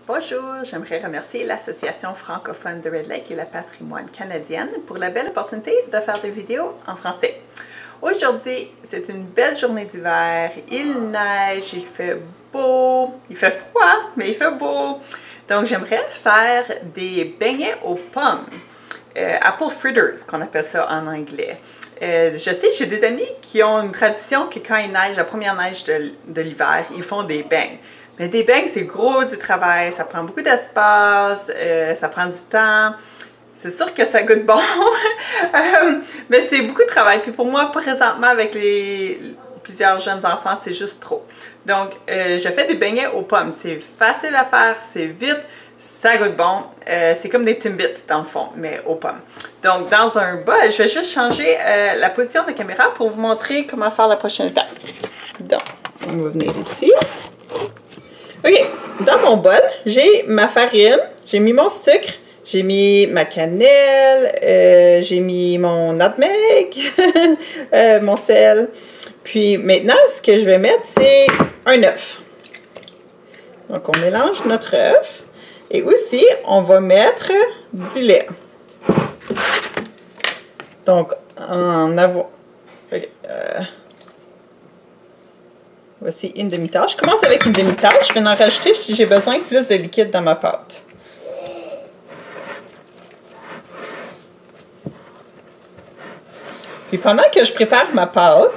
Bonjour, j'aimerais remercier l'Association francophone de Red Lake et le patrimoine canadienne pour la belle opportunité de faire des vidéos en français. Aujourd'hui, c'est une belle journée d'hiver, il neige, il fait beau, il fait froid, mais il fait beau. Donc j'aimerais faire des beignets aux pommes, apple fritters qu'on appelle ça en anglais. Je sais, j'ai des amis qui ont une tradition que quand il neige, la première neige de l'hiver, ils font des beignes. Mais des beignes, c'est gros du travail, ça prend beaucoup d'espace, ça prend du temps. C'est sûr que ça goûte bon, mais c'est beaucoup de travail. Puis pour moi, présentement, avec plusieurs jeunes enfants, c'est juste trop. Donc, je fais des beignets aux pommes. C'est facile à faire, c'est vite, ça goûte bon. C'est comme des Timbits, dans le fond, mais aux pommes. Donc, dans un bol, je vais juste changer la position de la caméra pour vous montrer comment faire la prochaine étape. Donc, on va venir ici. OK, dans mon bol, j'ai ma farine, j'ai mis mon sucre, j'ai mis ma cannelle, j'ai mis mon nutmeg, mon sel. Puis maintenant, ce que je vais mettre, c'est un œuf. Donc, on mélange notre œuf. Et aussi, on va mettre du lait. Donc, en avoir... Voici une demi-tasse. Je commence avec une demi-tasse. Je vais en rajouter si j'ai besoin de plus de liquide dans ma pâte. Puis pendant que je prépare ma pâte,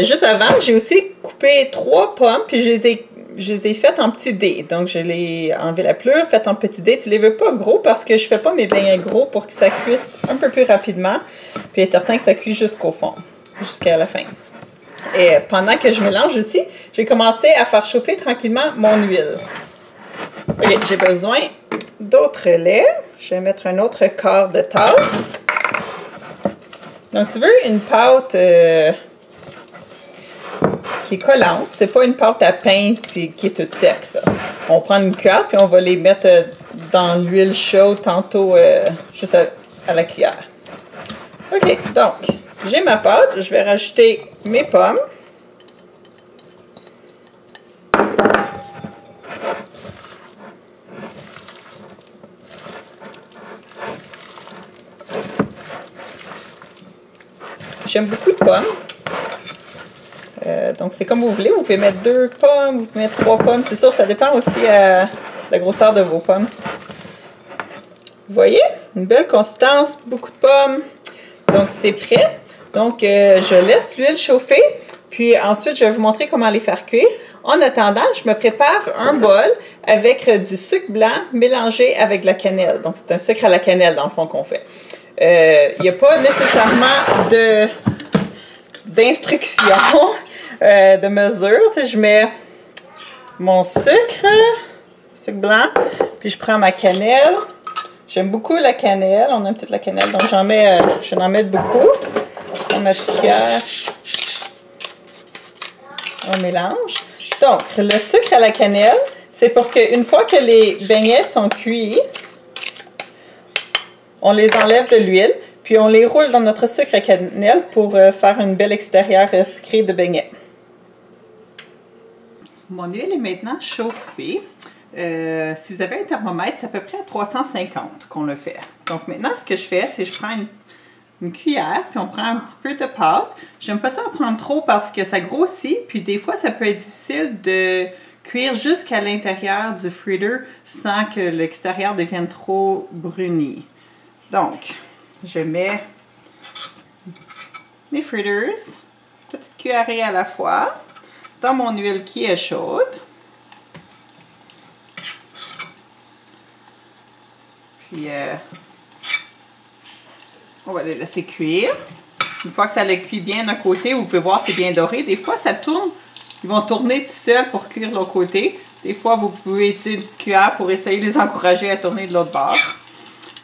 juste avant, j'ai aussi coupé 3 pommes, puis je les ai faites en petits dés. Donc, je les enlevé la pelure, faites en petits dés. Tu ne les veux pas gros parce que je ne fais pas mes beignets gros pour que ça cuise un peu plus rapidement. Puis être certain que ça cuise jusqu'au fond, jusqu'à la fin. Et pendant que je mélange aussi, j'ai commencé à faire chauffer tranquillement mon huile. OK, j'ai besoin d'autres laits. Je vais mettre un autre quart de tasse. Donc, tu veux une pâte qui est collante. C'est pas une pâte à pain qui est toute sec, ça. On prend une cuillère puis on va les mettre dans l'huile chaude tantôt juste à la cuillère. OK, donc, j'ai ma pâte. Je vais rajouter mes pommes. J'aime beaucoup de pommes. Donc, c'est comme vous voulez. Vous pouvez mettre 2 pommes, vous pouvez mettre 3 pommes. C'est sûr, ça dépend aussi de la grosseur de vos pommes. Vous voyez? Une belle consistance, beaucoup de pommes. Donc, c'est prêt. Donc, je laisse l'huile chauffer. Puis ensuite, je vais vous montrer comment les faire cuire. En attendant, je me prépare un bol avec du sucre blanc mélangé avec de la cannelle. Donc, c'est un sucre à la cannelle, dans le fond, qu'on fait. Il n'y a pas nécessairement d'instruction, de mesure. Tu sais, je mets mon sucre blanc, puis je prends ma cannelle. J'aime beaucoup la cannelle. On aime toute la cannelle, donc je vais en mettre beaucoup. Dans ma petite cuillère. On mélange. Donc, le sucre à la cannelle, c'est pour qu'une fois que les beignets sont cuits, on les enlève de l'huile, puis on les roule dans notre sucre à cannelle pour faire une belle extérieure sucrée de beignets. Mon huile est maintenant chauffée. Si vous avez un thermomètre, c'est à peu près à 350 qu'on le fait. Donc maintenant, ce que je fais, c'est que je prends une cuillère, puis on prend un petit peu de pâte. J'aime pas ça en prendre trop parce que ça grossit, puis des fois, ça peut être difficile de cuire jusqu'à l'intérieur du fritter sans que l'extérieur devienne trop bruni. Donc, je mets mes fritters, petite cuillerée à la fois, dans mon huile qui est chaude. Puis, on va les laisser cuire. Une fois que ça le cuit bien d'un côté, vous pouvez voir c'est bien doré. Des fois, ça tourne. Ils vont tourner tout seuls pour cuire de l'autre côté. Des fois, vous pouvez utiliser une petite cuillère pour essayer de les encourager à tourner de l'autre bord.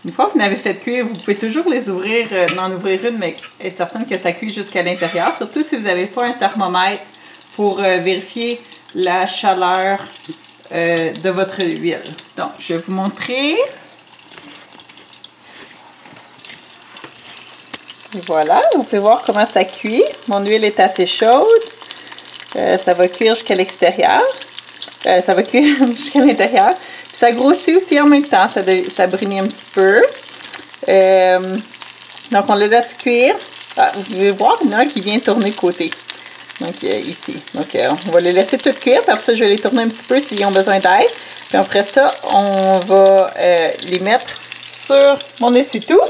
Une fois que vous l'avez fait cuire, vous pouvez toujours les ouvrir, en ouvrir une, mais être certaine que ça cuit jusqu'à l'intérieur. Surtout si vous n'avez pas un thermomètre pour vérifier la chaleur de votre huile. Donc, je vais vous montrer. Voilà, vous pouvez voir comment ça cuit. Mon huile est assez chaude. Ça va cuire jusqu'à l'extérieur. Ça va cuire jusqu'à l'intérieur. Ça grossit aussi en même temps, ça brunit un petit peu. Donc, on le laisse cuire. Ah, vous pouvez voir, il y en a un qui vient tourner de côté. Donc, ici. Donc, on va les laisser tout cuire. Puis après ça, je vais les tourner un petit peu s'ils ont besoin d'aide. Puis après ça, on va les mettre sur mon essuie-tout.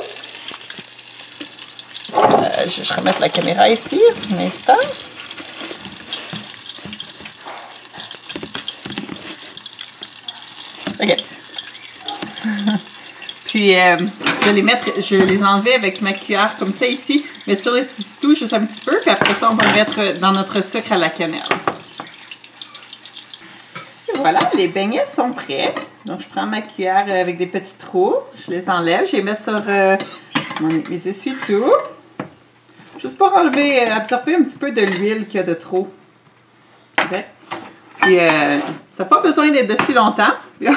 Je vais remettre la caméra ici, un instant. OK. Puis, je vais les enlever avec ma cuillère comme ça ici, mettre sur l'essuie-tout juste un petit peu, puis après ça, on va le mettre dans notre sucre à la cannelle. Et voilà, les beignets sont prêts. Donc, je prends ma cuillère avec des petits trous, je les enlève, je les mets sur mes essuie-tout, juste pour absorber un petit peu de l'huile qu'il y a de trop. Okay. Puis, ça n'a pas besoin d'être dessus longtemps. Puis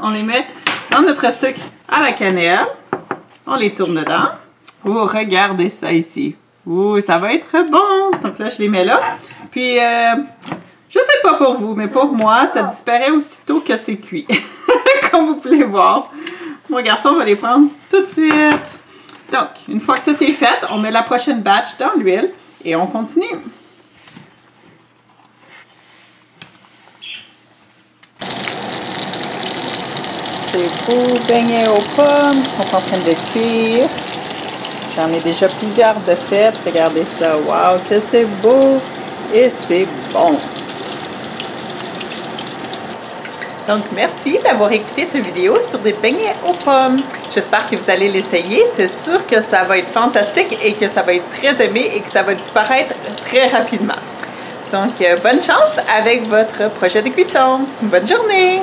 on les met dans notre sucre à la cannelle. On les tourne dedans. Oh, regardez ça ici. Oh, ça va être bon. Donc là, je les mets là. Puis, je sais pas pour vous, mais pour moi, ça disparaît aussitôt que c'est cuit. Comme vous pouvez voir. Mon garçon va les prendre tout de suite. Donc, une fois que ça c'est fait, on met la prochaine batch dans l'huile et on continue. Ces beaux beignets aux pommes sont en train de cuire. J'en ai déjà plusieurs de faites. Regardez ça. Wow, que c'est beau et c'est bon. Donc, merci d'avoir écouté cette vidéo sur des beignets aux pommes. J'espère que vous allez l'essayer. C'est sûr que ça va être fantastique et que ça va être très aimé et que ça va disparaître très rapidement. Donc, bonne chance avec votre projet de cuisson. Bonne journée!